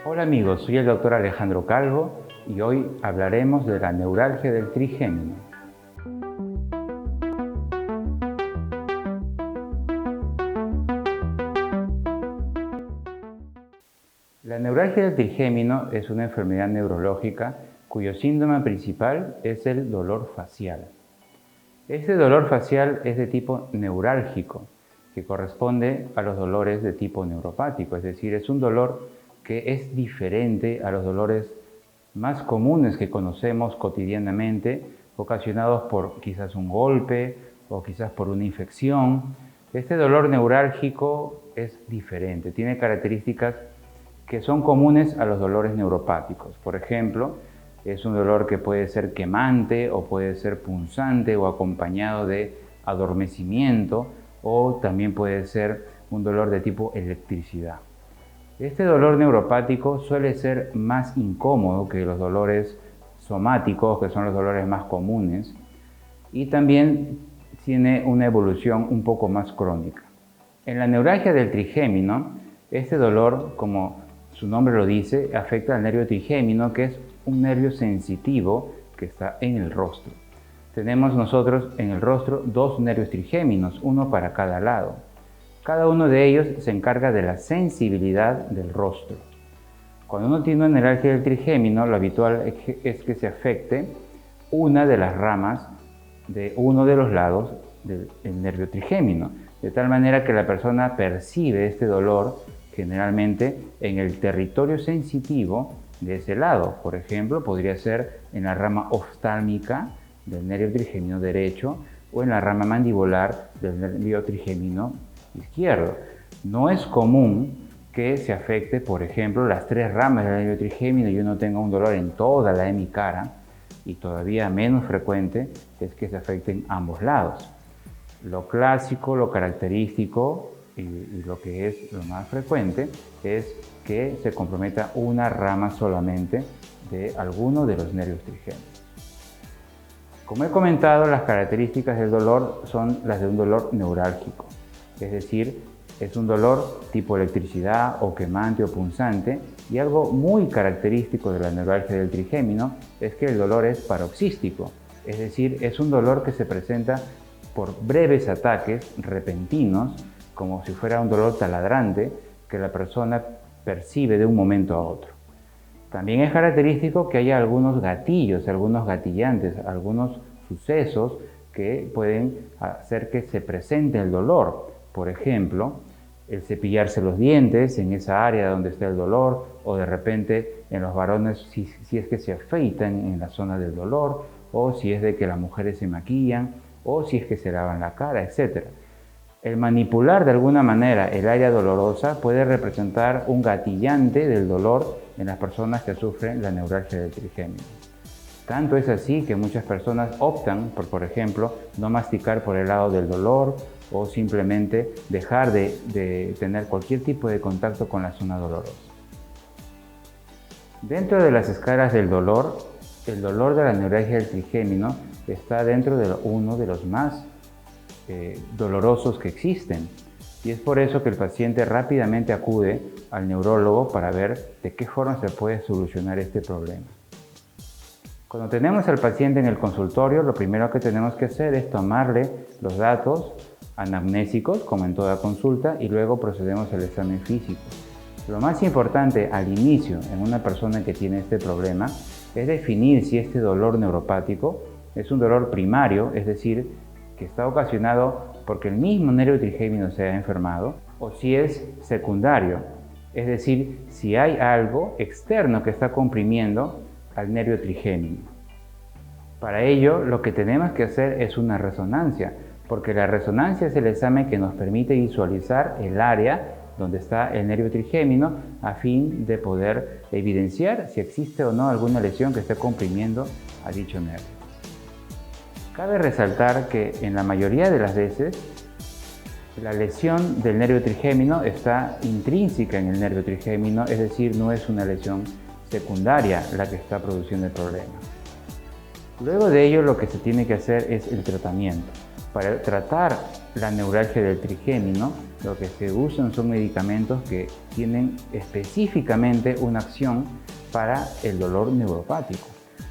Hola amigos, soy el doctor Alejandro Calvo y hoy hablaremos de la neuralgia del trigémino. La neuralgia del trigémino es una enfermedad neurológica cuyo síntoma principal es el dolor facial. Este dolor facial es de tipo neurálgico, que corresponde a los dolores de tipo neuropático, es decir, es un dolor que es diferente a los dolores más comunes que conocemos cotidianamente, ocasionados por quizás un golpe o quizás por una infección. Este dolor neurálgico es diferente, tiene características que son comunes a los dolores neuropáticos. Por ejemplo, es un dolor que puede ser quemante o puede ser punzante o acompañado de adormecimiento, o también puede ser un dolor de tipo electricidad. Este dolor neuropático suele ser más incómodo que los dolores somáticos, que son los dolores más comunes, y también tiene una evolución un poco más crónica. En la neuralgia del trigémino, este dolor, como su nombre lo dice, afecta al nervio trigémino, que es un nervio sensitivo que está en el rostro. Tenemos nosotros en el rostro dos nervios trigéminos, uno para cada lado. Cada uno de ellos se encarga de la sensibilidad del rostro. Cuando uno tiene una neuralgia del trigémino, lo habitual es que se afecte una de las ramas de uno de los lados del nervio trigémino, de tal manera que la persona percibe este dolor generalmente en el territorio sensitivo de ese lado. Por ejemplo, podría ser en la rama oftálmica del nervio trigémino derecho o en la rama mandibular del nervio trigémino izquierdo. No es común que se afecte, por ejemplo, las tres ramas del nervio trigémino y uno tenga un dolor en toda la hemicara, y todavía menos frecuente es que se afecten ambos lados. Lo clásico, lo característico y lo que es lo más frecuente es que se comprometa una rama solamente de alguno de los nervios trigéminos. Como he comentado, las características del dolor son las de un dolor neurálgico, es decir, es un dolor tipo electricidad o quemante o punzante, y algo muy característico de la neuralgia del trigémino es que el dolor es paroxístico, es decir, es un dolor que se presenta por breves ataques repentinos, como si fuera un dolor taladrante que la persona percibe de un momento a otro. También es característico que haya algunos gatillos, algunos gatillantes, algunos sucesos que pueden hacer que se presente el dolor. Por ejemplo, el cepillarse los dientes en esa área donde está el dolor, o de repente en los varones si es que se afeitan en la zona del dolor, o si es de que las mujeres se maquillan, o si es que se lavan la cara, etc. El manipular de alguna manera el área dolorosa puede representar un gatillante del dolor en las personas que sufren la neuralgia del trigémino. Tanto es así que muchas personas optan por ejemplo, no masticar por el lado del dolor o simplemente dejar de tener cualquier tipo de contacto con la zona dolorosa. Dentro de las escalas del dolor, el dolor de la neuralgia del trigémino está dentro de uno de los más dolorosos que existen, y es por eso que el paciente rápidamente acude al neurólogo para ver de qué forma se puede solucionar este problema. Cuando tenemos al paciente en el consultorio, lo primero que tenemos que hacer es tomarle los datos anamnésicos, como en toda consulta, y luego procedemos al examen físico. Lo más importante al inicio en una persona que tiene este problema es definir si este dolor neuropático es un dolor primario, es decir, que está ocasionado porque el mismo nervio trigémino se ha enfermado, o si es secundario, es decir, si hay algo externo que está comprimiendo al nervio trigémino. Para ello, lo que tenemos que hacer es una resonancia, porque la resonancia es el examen que nos permite visualizar el área donde está el nervio trigémino a fin de poder evidenciar si existe o no alguna lesión que esté comprimiendo a dicho nervio. Cabe resaltar que en la mayoría de las veces la lesión del nervio trigémino está intrínseca en el nervio trigémino, es decir, no es una lesión secundaria la que está produciendo el problema. Luego de ello, lo que se tiene que hacer es el tratamiento. Para tratar la neuralgia del trigémino lo que se usan son medicamentos que tienen específicamente una acción para el dolor neuropático.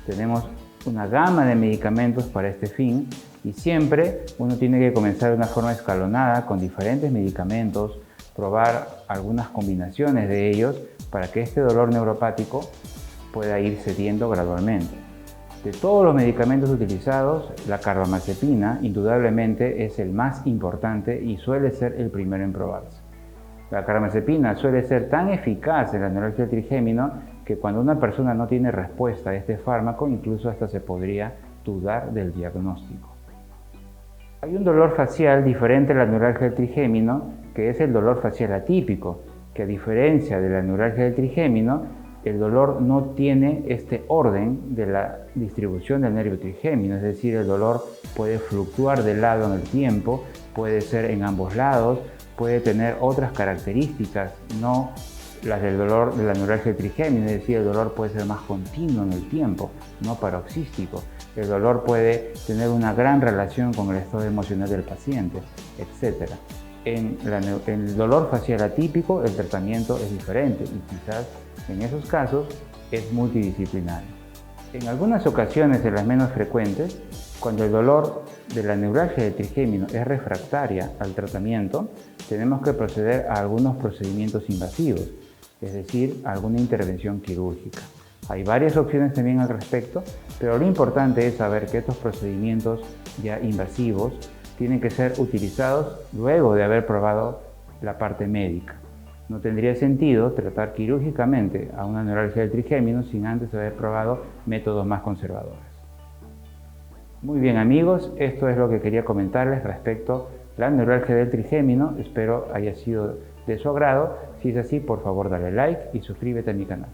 Tenemos una gama de medicamentos para este fin y siempre uno tiene que comenzar de una forma escalonada con diferentes medicamentos, probar algunas combinaciones de ellos para que este dolor neuropático pueda ir cediendo gradualmente. De todos los medicamentos utilizados, la carbamazepina indudablemente es el más importante y suele ser el primero en probarse. La carbamazepina suele ser tan eficaz en la neuralgia del trigémino que cuando una persona no tiene respuesta a este fármaco, incluso hasta se podría dudar del diagnóstico. Hay un dolor facial diferente a la neuralgia del trigémino, que es el dolor facial atípico, que a diferencia de la neuralgia del trigémino, el dolor no tiene este orden de la distribución del nervio trigémino, es decir, el dolor puede fluctuar de lado en el tiempo, puede ser en ambos lados, puede tener otras características, no las del dolor de la neuralgia del trigémino, es decir, el dolor puede ser más continuo en el tiempo, no paroxístico. El dolor puede tener una gran relación con el estado emocional del paciente, etc. En el dolor facial atípico el tratamiento es diferente y quizás en esos casos es multidisciplinario. En algunas ocasiones, en las menos frecuentes, cuando el dolor de la neuralgia del trigémino es refractaria al tratamiento, tenemos que proceder a algunos procedimientos invasivos, es decir, a alguna intervención quirúrgica. Hay varias opciones también al respecto, pero lo importante es saber que estos procedimientos ya invasivos tienen que ser utilizados luego de haber probado la parte médica. No tendría sentido tratar quirúrgicamente a una neuralgia del trigémino sin antes haber probado métodos más conservadores. Muy bien amigos, esto es lo que quería comentarles respecto a la neuralgia del trigémino. Espero haya sido de su agrado. Si es así, por favor dale like y suscríbete a mi canal.